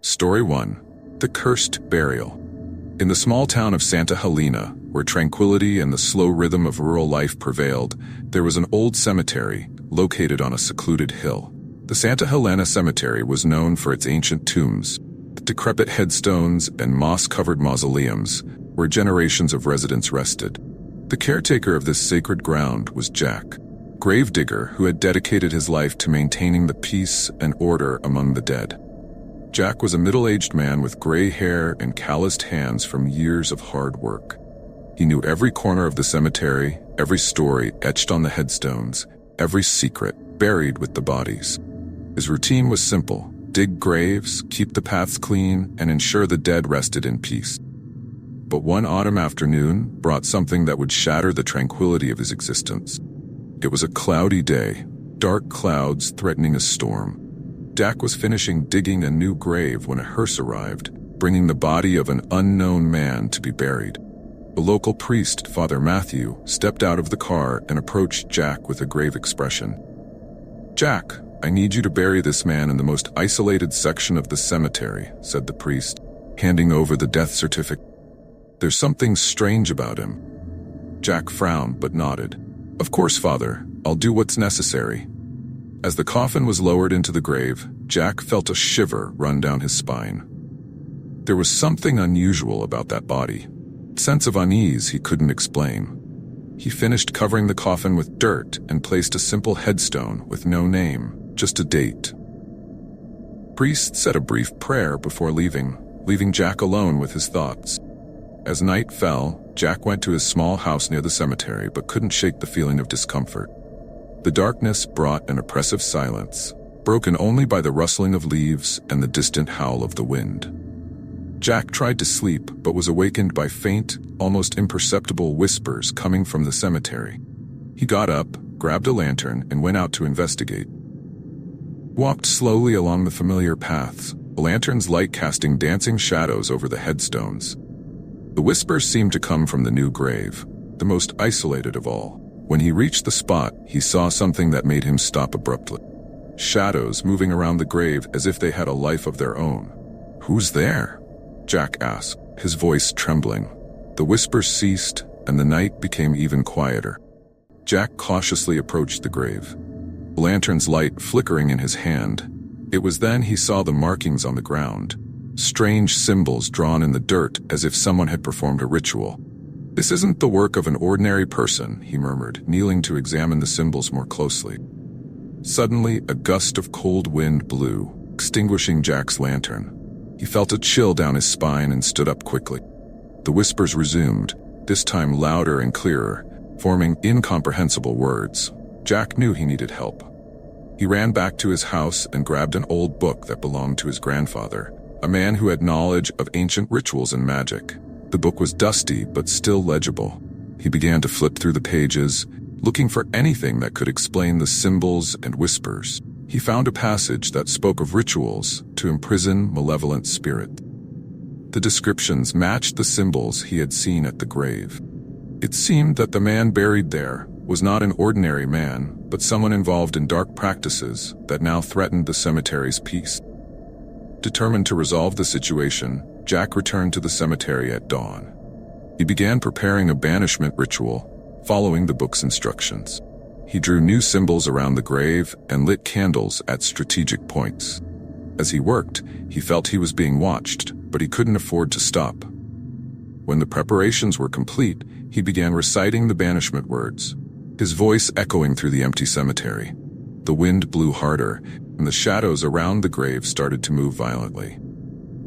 Story 1. The Cursed Burial. In the small town of Santa Helena, where tranquility and the slow rhythm of rural life prevailed, there was an old cemetery located on a secluded hill. The Santa Helena Cemetery was known for its ancient tombs, decrepit headstones, and moss-covered mausoleums where generations of residents rested. The caretaker of this sacred ground was Jack, Gravedigger, who had dedicated his life to maintaining the peace and order among the dead. Jack was a middle-aged man with gray hair and calloused hands from years of hard work. He knew every corner of the cemetery, every story etched on the headstones, every secret buried with the bodies. His routine was simple: dig graves, keep the paths clean, and ensure the dead rested in peace. But one autumn afternoon brought something that would shatter the tranquility of his existence. It was a cloudy day, dark clouds threatening a storm. Jack was finishing digging a new grave when a hearse arrived, bringing the body of an unknown man to be buried. The local priest, Father Matthew, stepped out of the car and approached Jack with a grave expression. "Jack, I need you to bury this man in the most isolated section of the cemetery," said the priest, handing over the death certificate. "There's something strange about him." Jack frowned but nodded. "Of course, Father, I'll do what's necessary." As the coffin was lowered into the grave, Jack felt a shiver run down his spine. There was something unusual about that body, a sense of unease he couldn't explain. He finished covering the coffin with dirt and placed a simple headstone with no name, just a date. The priest said a brief prayer before leaving Jack alone with his thoughts. As night fell, Jack went to his small house near the cemetery but couldn't shake the feeling of discomfort. The darkness brought an oppressive silence, broken only by the rustling of leaves and the distant howl of the wind. Jack tried to sleep but was awakened by faint, almost imperceptible whispers coming from the cemetery. He got up, grabbed a lantern, and went out to investigate. He walked slowly along the familiar paths, the lantern's light casting dancing shadows over the headstones. The whispers seemed to come from the new grave, the most isolated of all. When he reached the spot, he saw something that made him stop abruptly. Shadows moving around the grave as if they had a life of their own. "Who's there?" Jack asked, his voice trembling. The whispers ceased, and the night became even quieter. Jack cautiously approached the grave, the lantern's light flickering in his hand. It was then he saw the markings on the ground, strange symbols drawn in the dirt as if someone had performed a ritual. "This isn't the work of an ordinary person," he murmured, kneeling to examine the symbols more closely. Suddenly, a gust of cold wind blew, extinguishing Jack's lantern. He felt a chill down his spine and stood up quickly. The whispers resumed, this time louder and clearer, forming incomprehensible words. Jack knew he needed help. He ran back to his house and grabbed an old book that belonged to his grandfather, a man who had knowledge of ancient rituals and magic. The book was dusty but still legible. He began to flip through the pages, looking for anything that could explain the symbols and whispers. He found a passage that spoke of rituals to imprison malevolent spirit. The descriptions matched the symbols he had seen at the grave. It seemed that the man buried there was not an ordinary man, but someone involved in dark practices that now threatened the cemetery's peace. Determined to resolve the situation, Jack returned to the cemetery at dawn. He began preparing a banishment ritual, following the book's instructions. He drew new symbols around the grave and lit candles at strategic points. As he worked, he felt he was being watched, but he couldn't afford to stop. When the preparations were complete, he began reciting the banishment words, his voice echoing through the empty cemetery. The wind blew harder, and the shadows around the grave started to move violently.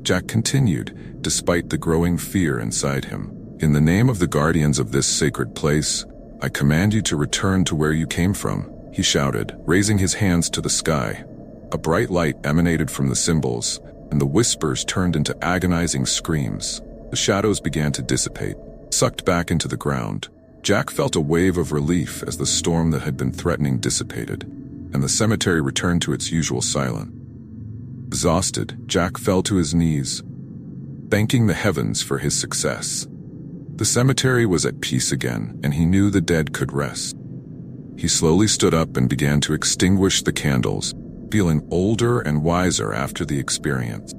Jack continued, despite the growing fear inside him. "In the name of the guardians of this sacred place, I command you to return to where you came from," he shouted, raising his hands to the sky. A bright light emanated from the symbols, and the whispers turned into agonizing screams. The shadows began to dissipate, sucked back into the ground. Jack felt a wave of relief as the storm that had been threatening dissipated, and the cemetery returned to its usual silence. Exhausted, Jack fell to his knees, thanking the heavens for his success. The cemetery was at peace again, and he knew the dead could rest. He slowly stood up and began to extinguish the candles, feeling older and wiser after the experience.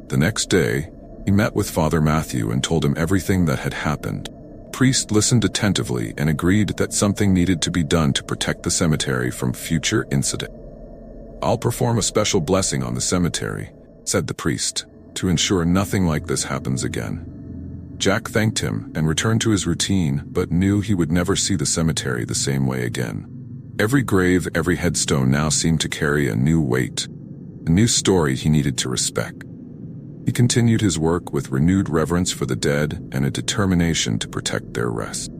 The next day, he met with Father Matthew and told him everything that had happened. The priest listened attentively and agreed that something needed to be done to protect the cemetery from future incident. "I'll perform a special blessing on the cemetery," said the priest, "to ensure nothing like this happens again." Jack thanked him and returned to his routine, but knew he would never see the cemetery the same way again. Every grave, every headstone now seemed to carry a new weight, a new story he needed to respect. He continued his work with renewed reverence for the dead and a determination to protect their rest.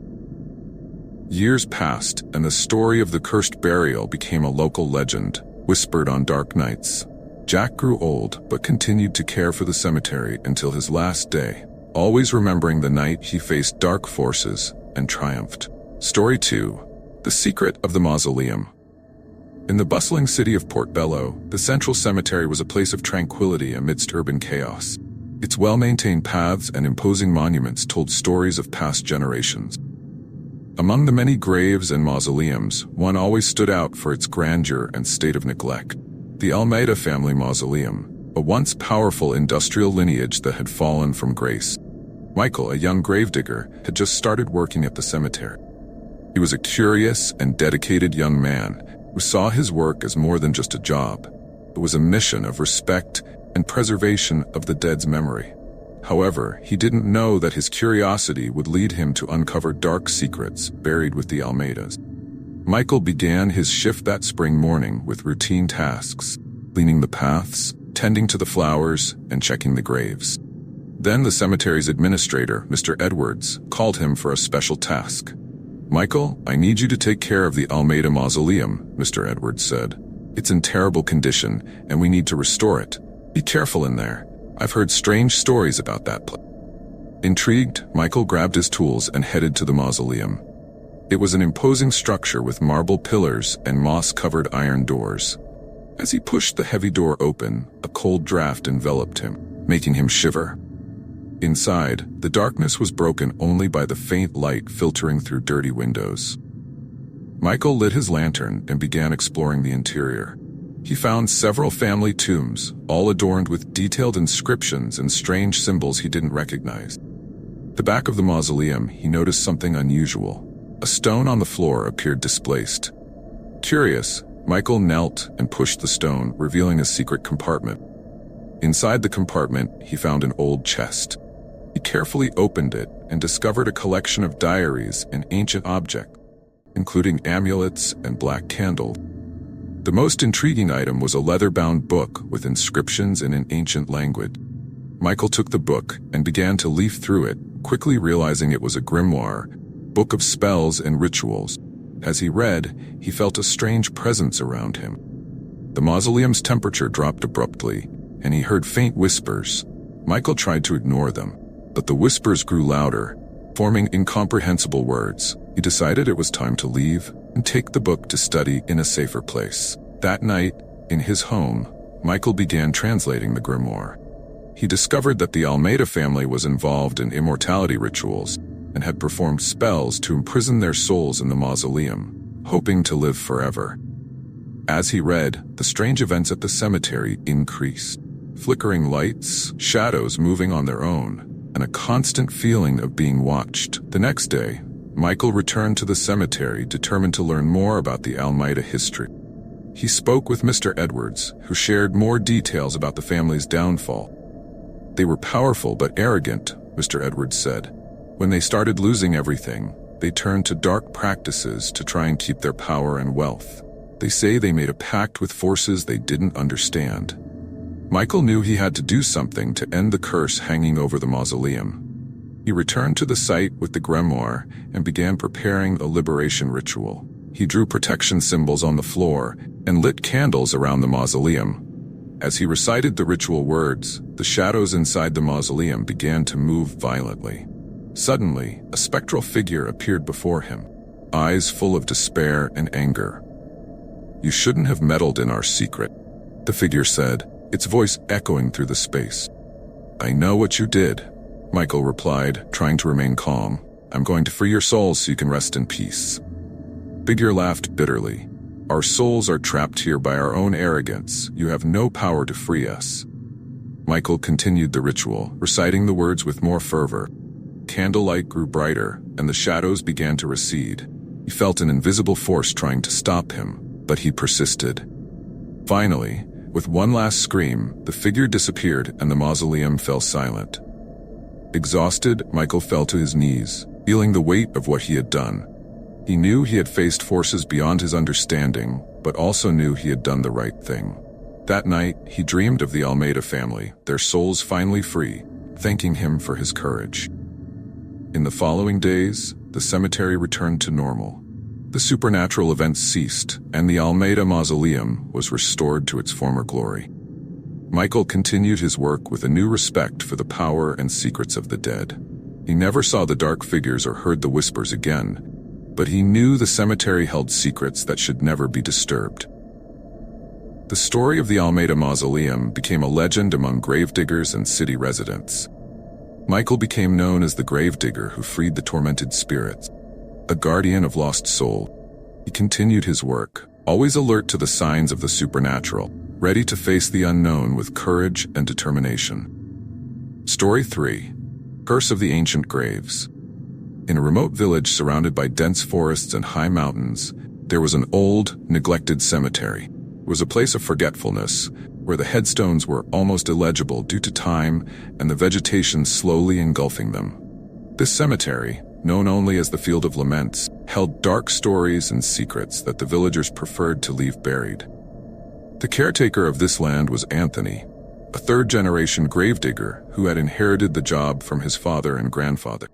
Years passed, and the story of the cursed burial became a local legend, whispered on dark nights. Jack grew old, but continued to care for the cemetery until his last day, always remembering the night he faced dark forces and triumphed. Story 2. The Secret of the Mausoleum. In the bustling city of Portobello, the central cemetery was a place of tranquility amidst urban chaos. Its well-maintained paths and imposing monuments told stories of past generations. Among the many graves and mausoleums, one always stood out for its grandeur and state of neglect. The Almeida family mausoleum, a once powerful industrial lineage that had fallen from grace. Michael, a young gravedigger, had just started working at the cemetery. He was a curious and dedicated young man who saw his work as more than just a job. It was a mission of respect and preservation of the dead's memory. However, he didn't know that his curiosity would lead him to uncover dark secrets buried with the Almeidas. Michael began his shift that spring morning with routine tasks, cleaning the paths, tending to the flowers, and checking the graves. Then the cemetery's administrator, Mr. Edwards, called him for a special task. "Michael, I need you to take care of the Almeida Mausoleum," Mr. Edwards said. "It's in terrible condition, and we need to restore it. Be careful in there. I've heard strange stories about that place." Intrigued, Michael grabbed his tools and headed to the mausoleum. It was an imposing structure with marble pillars and moss-covered iron doors. As he pushed the heavy door open, a cold draft enveloped him, making him shiver. Inside, the darkness was broken only by the faint light filtering through dirty windows. Michael lit his lantern and began exploring the interior. He found several family tombs, all adorned with detailed inscriptions and strange symbols he didn't recognize. At the back of the mausoleum, he noticed something unusual. A stone on the floor appeared displaced. Curious, Michael knelt and pushed the stone, revealing a secret compartment. Inside the compartment, he found an old chest. He carefully opened it and discovered a collection of diaries and ancient objects, including amulets and black candles. The most intriguing item was a leather-bound book with inscriptions in an ancient language. Michael took the book and began to leaf through it, quickly realizing it was a grimoire, book of spells and rituals. As he read, he felt a strange presence around him. The mausoleum's temperature dropped abruptly, and he heard faint whispers. Michael tried to ignore them, but the whispers grew louder, forming incomprehensible words. He decided it was time to leave and take the book to study in a safer place. That night, in his home, Michael began translating the grimoire. He discovered that the Almeida family was involved in immortality rituals and had performed spells to imprison their souls in the mausoleum, hoping to live forever. As he read, the strange events at the cemetery increased. Flickering lights, shadows moving on their own, and a constant feeling of being watched. The next day, Michael returned to the cemetery determined to learn more about the Almeida history. He spoke with Mr. Edwards, who shared more details about the family's downfall. "They were powerful but arrogant," Mr. Edwards said. "When they started losing everything, they turned to dark practices to try and keep their power and wealth. They say they made a pact with forces they didn't understand." Michael knew he had to do something to end the curse hanging over the mausoleum. He returned to the site with the grimoire and began preparing a liberation ritual. He drew protection symbols on the floor and lit candles around the mausoleum. As he recited the ritual words, the shadows inside the mausoleum began to move violently. Suddenly, a spectral figure appeared before him, eyes full of despair and anger. "You shouldn't have meddled in our secret," the figure said, its voice echoing through the space. "I know what you did," Michael replied, trying to remain calm. "I'm going to free your souls so you can rest in peace." Figure laughed bitterly. "Our souls are trapped here by our own arrogance. You have no power to free us." Michael continued the ritual, reciting the words with more fervor. Candlelight grew brighter, and the shadows began to recede. He felt an invisible force trying to stop him, but he persisted. Finally, with one last scream, the figure disappeared and the mausoleum fell silent. Exhausted, Michael fell to his knees, feeling the weight of what he had done. He knew he had faced forces beyond his understanding, but also knew he had done the right thing. That night, he dreamed of the Almeida family, their souls finally free, thanking him for his courage. In the following days, the cemetery returned to normal. The supernatural events ceased, and the Almeida mausoleum was restored to its former glory. Michael continued his work with a new respect for the power and secrets of the dead. He never saw the dark figures or heard the whispers again, but he knew the cemetery held secrets that should never be disturbed. The story of the Almeida mausoleum became a legend among gravediggers and city residents. Michael became known as the Gravedigger who freed the tormented spirits, a guardian of lost soul. He continued his work, always alert to the signs of the supernatural, ready to face the unknown with courage and determination. Story 3. Curse of the Ancient Graves. In a remote village surrounded by dense forests and high mountains, there was an old, neglected cemetery. It was a place of forgetfulness, where the headstones were almost illegible due to time and the vegetation slowly engulfing them. This cemetery, known only as the Field of Laments, held dark stories and secrets that the villagers preferred to leave buried. The caretaker of this land was Anthony, a third-generation gravedigger who had inherited the job from his father and grandfather.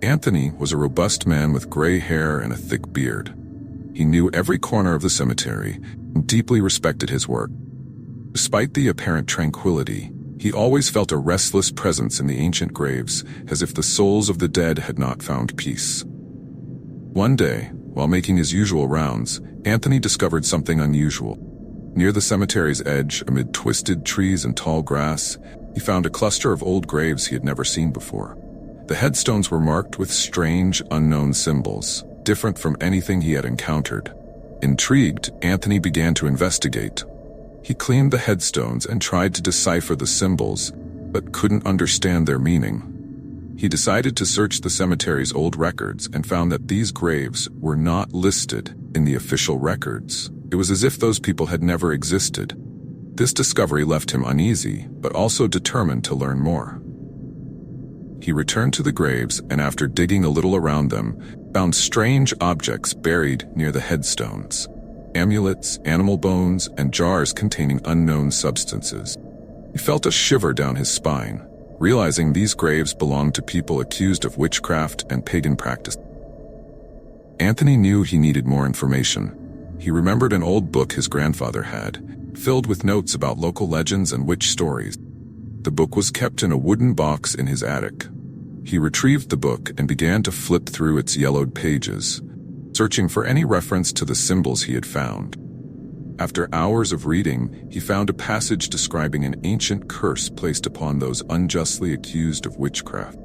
Anthony was a robust man with gray hair and a thick beard. He knew every corner of the cemetery and deeply respected his work. Despite the apparent tranquility, he always felt a restless presence in the ancient graves, as if the souls of the dead had not found peace. One day, while making his usual rounds, Anthony discovered something unusual. Near the cemetery's edge, amid twisted trees and tall grass, he found a cluster of old graves he had never seen before. The headstones were marked with strange, unknown symbols, different from anything he had encountered. Intrigued, Anthony began to investigate. He cleaned the headstones and tried to decipher the symbols, but couldn't understand their meaning. He decided to search the cemetery's old records and found that these graves were not listed in the official records. It was as if those people had never existed. This discovery left him uneasy, but also determined to learn more. He returned to the graves and, after digging a little around them, found strange objects buried near the headstones. Amulets, animal bones, and jars containing unknown substances. He felt a shiver down his spine, realizing these graves belonged to people accused of witchcraft and pagan practice. Anthony knew he needed more information. He remembered an old book his grandfather had, filled with notes about local legends and witch stories. The book was kept in a wooden box in his attic. He retrieved the book and began to flip through its yellowed pages, searching for any reference to the symbols he had found. After hours of reading, he found a passage describing an ancient curse placed upon those unjustly accused of witchcraft.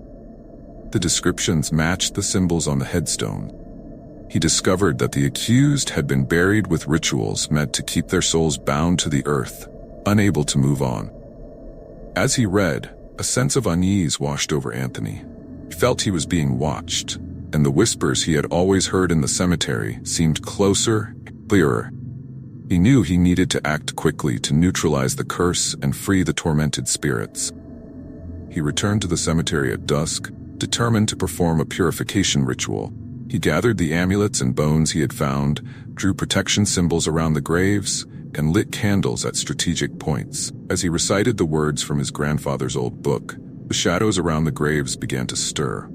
The descriptions matched the symbols on the headstone. He discovered that the accused had been buried with rituals meant to keep their souls bound to the earth, unable to move on. As he read, a sense of unease washed over Anthony. He felt he was being watched, and the whispers he had always heard in the cemetery seemed closer, clearer. He knew he needed to act quickly to neutralize the curse and free the tormented spirits. He returned to the cemetery at dusk, determined to perform a purification ritual. He gathered the amulets and bones he had found, drew protection symbols around the graves, and lit candles at strategic points. As he recited the words from his grandfather's old book, the shadows around the graves began to stir.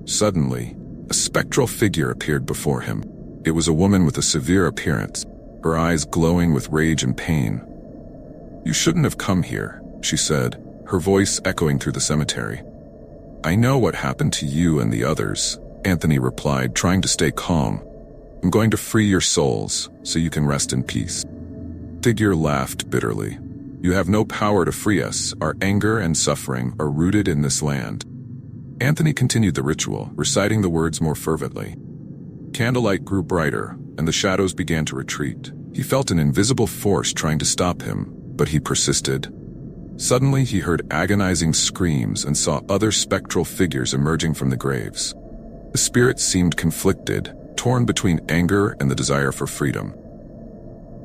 Suddenly, a spectral figure appeared before him. It was a woman with a severe appearance, her eyes glowing with rage and pain. "You shouldn't have come here," she said, her voice echoing through the cemetery. "I know what happened to you and the others," Anthony replied, trying to stay calm. "I'm going to free your souls, so you can rest in peace." The figure laughed bitterly. "You have no power to free us. Our anger and suffering are rooted in this land." Anthony continued the ritual, reciting the words more fervently. Candlelight grew brighter, and the shadows began to retreat. He felt an invisible force trying to stop him, but he persisted. Suddenly he heard agonizing screams and saw other spectral figures emerging from the graves. The spirits seemed conflicted, torn between anger and the desire for freedom.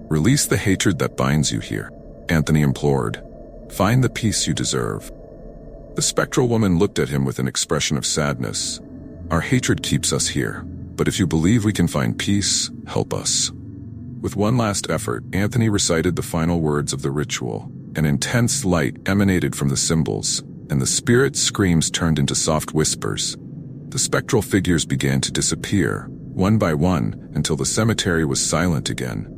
"Release the hatred that binds you here," Anthony implored. "Find the peace you deserve." The spectral woman looked at him with an expression of sadness. "Our hatred keeps us here, but if you believe we can find peace, help us." With one last effort, Anthony recited the final words of the ritual. An intense light emanated from the symbols, and the spirit's screams turned into soft whispers. The spectral figures began to disappear, one by one, until the cemetery was silent again.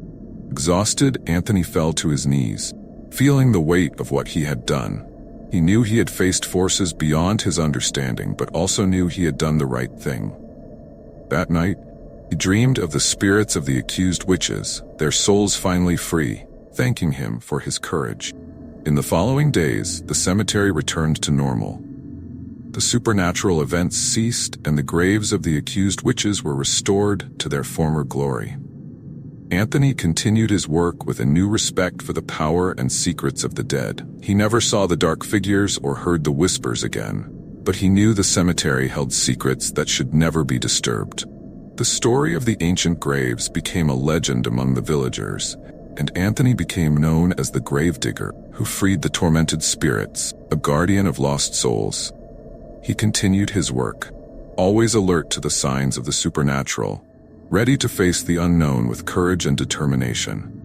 Exhausted, Anthony fell to his knees, feeling the weight of what he had done. He knew he had faced forces beyond his understanding, but also knew he had done the right thing. That night, he dreamed of the spirits of the accused witches, their souls finally free, thanking him for his courage. In the following days, the cemetery returned to normal. The supernatural events ceased, and the graves of the accused witches were restored to their former glory. Anthony continued his work with a new respect for the power and secrets of the dead. He never saw the dark figures or heard the whispers again, but he knew the cemetery held secrets that should never be disturbed. The story of the ancient graves became a legend among the villagers, and Anthony became known as the Gravedigger, who freed the tormented spirits, a guardian of lost souls. He continued his work, always alert to the signs of the supernatural, ready to face the unknown with courage and determination.